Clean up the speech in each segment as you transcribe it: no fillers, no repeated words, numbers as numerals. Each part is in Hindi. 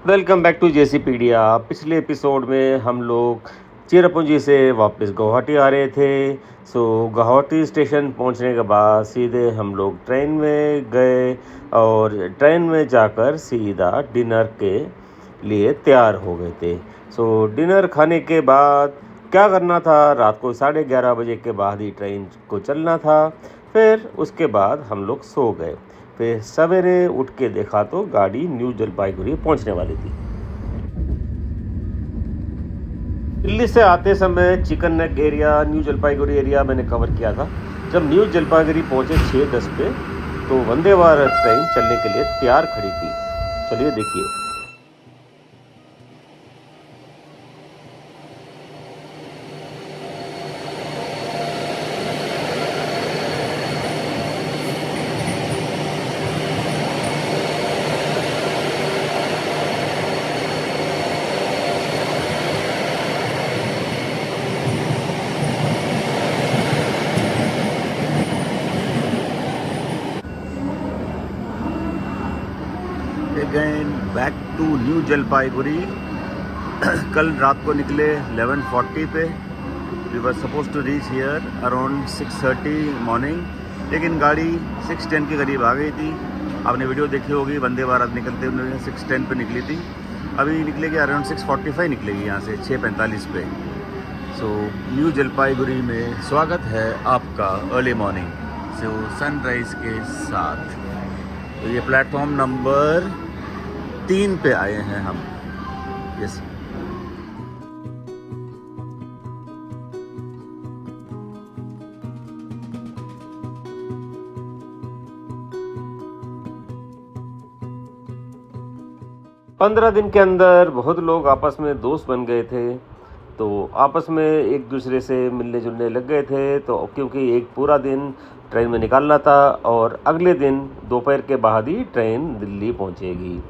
Welcome back to जेसीपीडिया। पिछले एपिसोड में हम लोग चिरापुंजी से वापस गुवाहाटी आ रहे थे। गुवाहाटी स्टेशन पहुंचने के बाद सीधे हम लोग ट्रेन में गए और ट्रेन में जाकर सीधा डिनर के लिए तैयार हो गए थे। डिनर खाने के बाद क्या करना था, रात को 11:30 बजे के बाद ही ट्रेन को चलना था। फिर उसके बाद हम लोग सो गए। फिर सवेरे उठ के देखा तो गाड़ी न्यू जलपाईगुड़ी पहुंचने वाली थी। दिल्ली से आते समय chicken neck area, new Jalpaiguri area मैंने कवर किया था। जब न्यू जलपाईगुड़ी पहुंचे 6:10 पे तो वंदे भारत ट्रेन चलने के लिए तैयार खड़ी थी। चलिए देखिए। Again back to new Jalpaiguri. कल रात को निकले 11:40 पे। We were suppose to reach here around 6:30 morning, लेकिन गाड़ी 6:10 के करीब आ गई थी। आपने वीडियो देखी होगी, वंदे भारत निकलते हुए 6:10 पे निकली थी। अभी निकलेगी अराउंड 6:45 निकलेगी यहाँ से 6:45 पे। न्यू जलपाईगुड़ी में स्वागत है आपका अर्ली मॉर्निंग सनराइज़ के साथ। तो ये प्लेटफॉर्म नंबर 3 पे आए हैं हम। यस, पंद्रह दिन के अंदर बहुत लोग आपस में दोस्त बन गए थे। तो आपस में एक दूसरे से मिलने जुलने लग गए थे। तो क्योंकि एक पूरा दिन ट्रेन में निकालना था और अगले दिन दोपहर के बाद ही ट्रेन दिल्ली पहुंचेगी।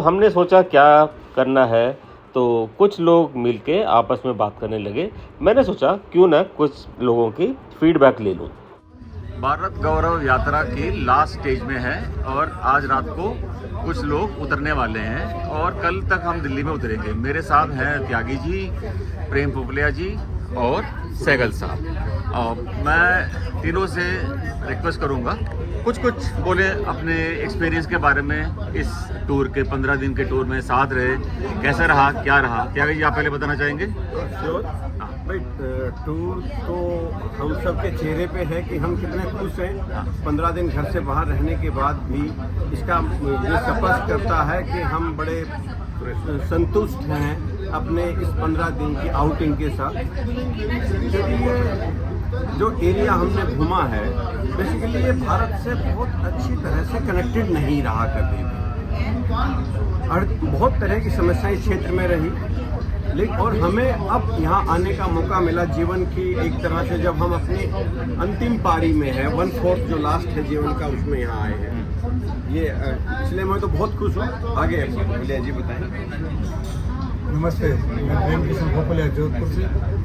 हमने सोचा क्या करना है, तो कुछ लोग मिलके आपस में बात करने लगे। मैंने सोचा क्यों ना कुछ लोगों की फीडबैक ले लूं। भारत गौरव यात्रा की लास्ट स्टेज में है और आज रात को कुछ लोग उतरने वाले हैं और कल तक हम दिल्ली में उतरेंगे। मेरे साथ हैं त्यागी जी, प्रेम पुपलिया जी और सैगल साहब। और मैं तीनों से रिक्वेस्ट करूंगा कुछ बोले अपने एक्सपीरियंस के बारे में। इस टूर के 15 दिन के टूर में साथ रहे, कैसा रहा, क्या रहा? त्यागी जी, आप पहले बताना चाहेंगे? श्योर भाई, टूर तो हम सब के चेहरे पे है कि हम कितने खुश हैं। 15 दिन घर से बाहर रहने के बाद भी इसका ये स्पष्ट करता है कि हम बड़े संतुष्ट हैं अपने इस 15 दिन की आउटिंग के साथ। जो एरिया हमने घूमा है बेसिकली ये भारत से बहुत अच्छी तरह से कनेक्टेड नहीं रहा कभी भी, और बहुत तरह की समस्याएं क्षेत्र में रही। लेकिन और हमें अब यहाँ आने का मौका मिला जीवन की एक तरह से, जब हम अपनी अंतिम पारी में है, 1/4 जो लास्ट है जीवन का, उसमें यहाँ आए हैं। ये इसलिए मैं तो बहुत खुश हूँ। आगे पुपलिया जी बताएं। नमस्ते, मैं प्रेम किशन पुपलिया जोधपुर से।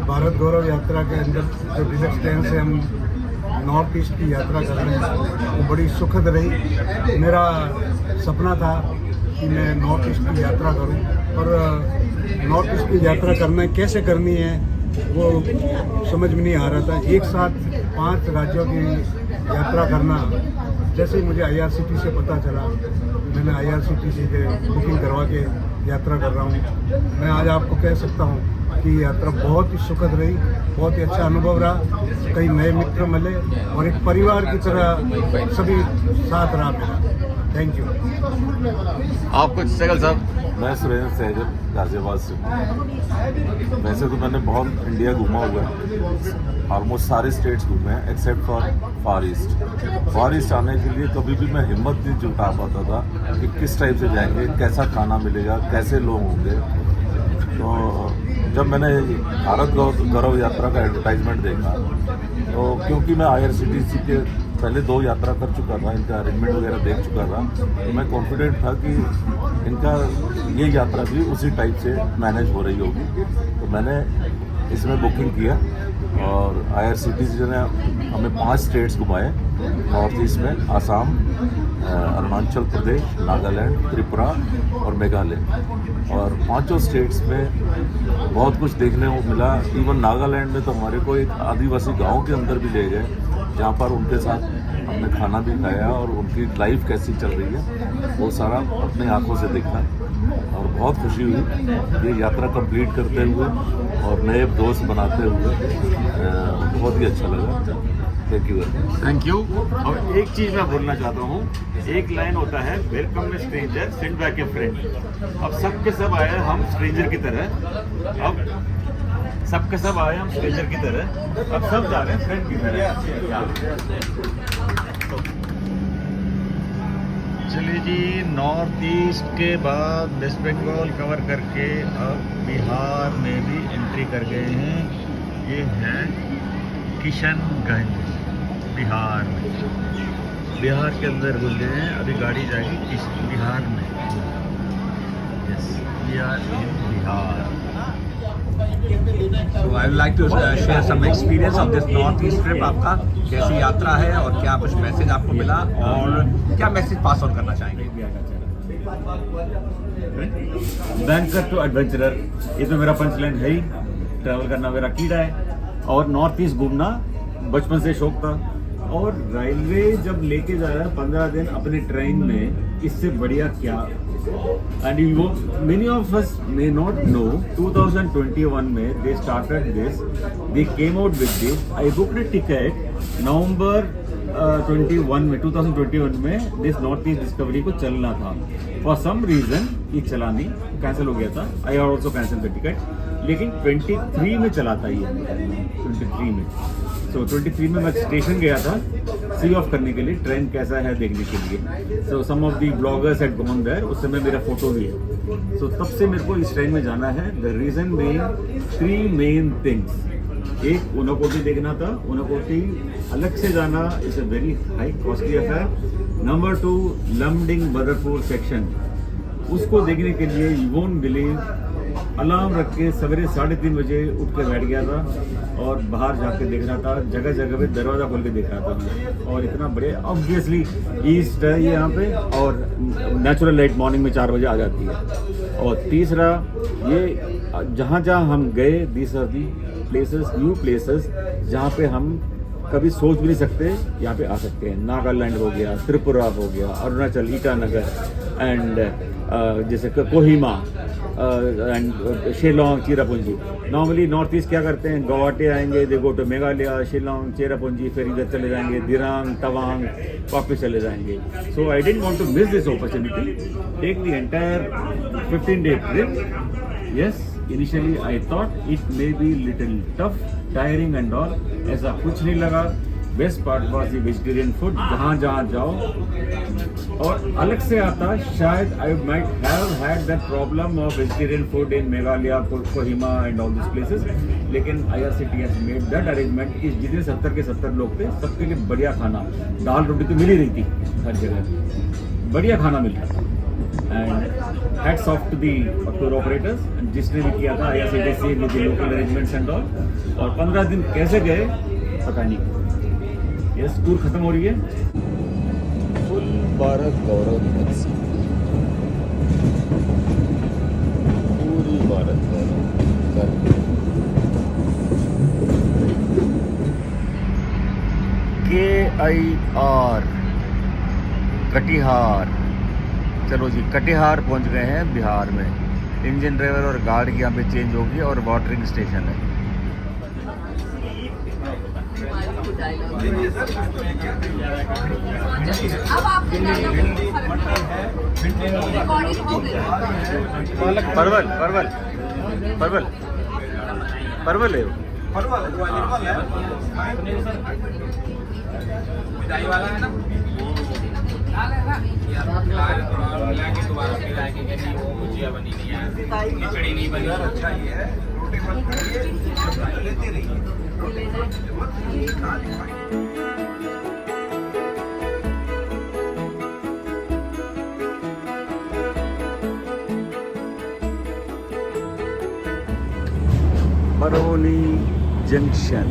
भारत गौरव यात्रा के अंदर जो डिलक्स ट्रेन से हम नॉर्थ ईस्ट की यात्रा कर रहे हैं वो बड़ी सुखद रही। मेरा सपना था कि मैं नॉर्थ ईस्ट की यात्रा करूं, और नॉर्थ ईस्ट की यात्रा कैसे करनी है वो समझ में नहीं आ रहा था। एक साथ 5 राज्यों की यात्रा करना, जैसे ही मुझे IRCTC से पता चला, मैंने IRCTC के बुकिंग करवा के यात्रा कर रहा हूँ। मैं आज आपको कह सकता हूँ कि यात्रा बहुत ही सुखद रही, बहुत ही अच्छा अनुभव रहा। कई नए मित्र मिले और एक परिवार की तरह सभी साथ रहा मेरा। Thank you. आप कुछ सैगल साहब? मैं सुरेंद्र सहजल गाजियाबाद से हूँ। वैसे तो मैंने बहुत इंडिया घूमा हुआ है, ऑलमोस्ट सारे स्टेट्स घूमे हैं except for far east. Far east आने के लिए कभी भी मैं हिम्मत नहीं जुटा पाता था कि किस टाइप से जाएंगे, कैसा खाना मिलेगा, कैसे लोग होंगे। तो जब मैंने भारत गौरव यात्रा का एडवर्टाइजमेंट देखा, तो क्योंकि मैं IRCTC के पहले 2 यात्रा कर चुका था, इनका अरेंजमेंट वगैरह देख चुका था, तो मैं कॉन्फिडेंट था कि इनका ये यात्रा भी उसी टाइप से मैनेज हो रही होगी। तो मैंने इसमें बुकिंग किया और IRCTC ने हमें 5 स्टेट्स घुमाए नॉर्थ ईस्ट में, आसाम, अरुणाचल प्रदेश, नागालैंड, त्रिपुरा और मेघालय। और पांचों स्टेट्स में बहुत कुछ देखने को मिला। इवन नागालैंड में तो हमारे को एक आदिवासी गांव के अंदर भी ले गए, जहाँ पर उनके साथ हमने खाना भी खाया और उनकी लाइफ कैसी चल रही है वो सारा अपने आंखों से देखा और बहुत खुशी हुई ये यात्रा कंप्लीट करते हुए और नए दोस्त बनाते हुए। बहुत ही अच्छा लगा। Thank you. Thank you. और एक चीज़ मैं बोलना चाहता हूँ, एक लाइन होता है, वेलकम में स्ट्रेंजर सेंड बैक ए फ्रेंड। अब सब के सब आए हम स्ट्रेंजर की तरह, अब सब के सब आए हम स्ट्रेंजर की तरह, अब सब जा रहे हैं फ्रेंड की तरह। चलिए जी, नॉर्थ ईस्ट के बाद वेस्ट बंगाल कवर करके अब बिहार में भी एंट्री कर गए हैं। ये है किशनगंज, बिहार में। बिहार के अंदर घुस गए हैं, अभी गाड़ी जाएगी बिहार में। Yes, we are in Bihar. So I would like to share some experience of this Northeast trip। आपका कैसी यात्रा है और क्या कुछ मैसेज आपको मिला और क्या मैसेज पास ऑन करना चाहेंगे? बैंकर टू एडवेंचरर, ये तो मेरा पंच लाइन है ही। ट्रैवल करना मेरा कीड़ा है और नॉर्थ ईस्ट घूमना बचपन से शौक था। और रेलवे जब लेके जा रहा है 15 दिन अपने ट्रेन में, इससे बढ़िया क्या। And you many of us may not know, 2021 में they started this, they came out with this. I booked a ticket November 2021 में दिस नॉर्थ ईस्ट डिस्कवरी को चलना था। फॉर सम रीजन ये चला नहीं, कैंसिल हो गया था। I also cancel the ticket, लेकिन 23 में चला था ये, 23 में। सो 23 में मैं स्टेशन गया था सी ऑफ करने के लिए, ट्रेन कैसा है देखने के लिए। So some of the bloggers had gone there, उस समय मेरा फोटो भी है। सो तब से मेरे को इस ट्रेन में जाना है। The reason being 3 main things. एक, ऊनाकोटी देखना था। ऊनाकोटी अलग से जाना is a very high costly affair. Number 2, Lumding Badarpur section, उसको देखने के लिए यू वोंट बिलीव, अलार्म रख के सवेरे 3:30 बजे उठ के बैठ गया था और बाहर जाके देख रहा था, जगह जगह पे दरवाज़ा खोल के देख रहा था मैं। और इतना बड़े, ऑब्वियसली ईस्ट है ये यहाँ पे, और नेचुरल लाइट मॉर्निंग में 4 बजे आ जाती है। और तीसरा, ये जहाँ जहाँ हम गए, these are the places, new places, जहाँ पे हम कभी सोच भी नहीं सकते यहाँ पे आ सकते हैं। नागालैंड हो गया, त्रिपुरा हो गया, अरुणाचल, ईटानगर, एंड जैसे Kohima, and Shillong, Cherrapunji. Normally north east क्या करते हैं, गुवाहाटी आएंगे, they go to Meghalaya, Shillong, Cherrapunji, फिर इधर चले जाएंगे दिरांग, तवांग, वापस चले जाएंगे। So I didn't want to miss this opportunity, take the entire 15-day trip. Yes, initially I thought it may be little tough, tiring and all. ऐसा कुछ नहीं लगा। Best part was the vegetarian food, जहाँ जहाँ जाओ। और अलग से आता, शायद I might have had that problem of vegetarian food in Meghalaya, Kohima and all this places, लेकिन IRCTC has made that arrangement कि जितने 70 के 70 लोग थे, सबके लिए बढ़िया खाना, दाल रोटी तो मिल ही रही थी हर जगह, बढ़िया खाना मिल रहा था। And hats off to the tour operators, जिसने भी किया था IRCTC with the local arrangements and all. और 15 दिन कैसे गए पता नहीं। यस, टूर खत्म हो रही है। फुल भारत गौरव दिवस, पूरी भारत गौरव। KIR कटिहार। चलो जी, कटिहार पहुंच गए हैं बिहार में। इंजन ड्राइवर और गार्ड की यहाँ पे चेंज होगी और वाटरिंग स्टेशन है। परवल परवल परवल परवल है वो। खिचड़ी नहीं बनी, अच्छा ही है, रोटी मत खाइए, लेते रहिए, रोटी मत खाइए। बरौनी जंक्शन।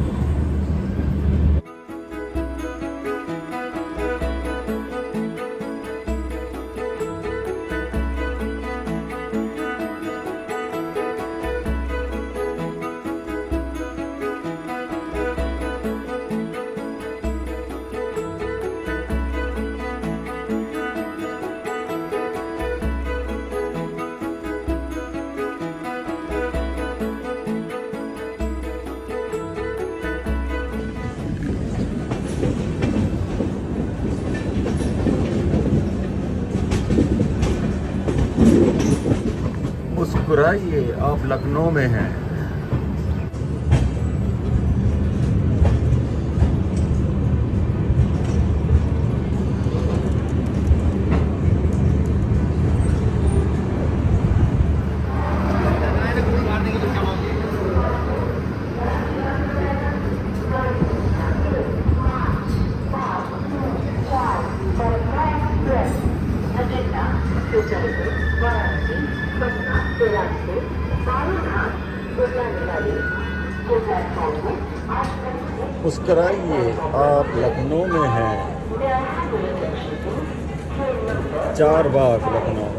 मुस्कुराइए, आप लखनऊ में हैं। मुस्कुराइए, आप लखनऊ में हैं। चार Bagh Lucknow.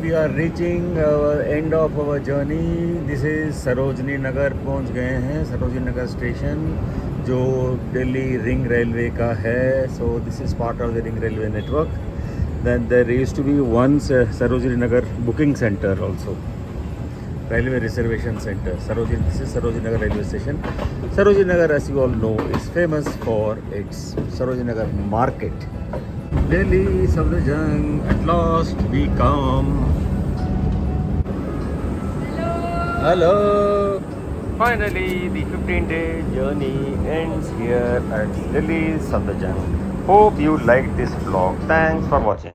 We are reaching our end of our journey. This is Sarojini Nagar पहुंच गए हैं। सरोजनी नगर स्टेशन जो दिल्ली रिंग रेलवे का है। So this is part of the ring railway network. Then there used to be once Sarojini Nagar booking center also. Railway reservation center. This is Sarojini Nagar railway station. Sarojini Nagar, as you all know, is famous for its Sarojini Nagar market. Delhi Safdarjung, at last we come. Hello. Finally, the 15-day journey ends here at Delhi Safdarjung. Hope you liked this vlog. Thanks for watching.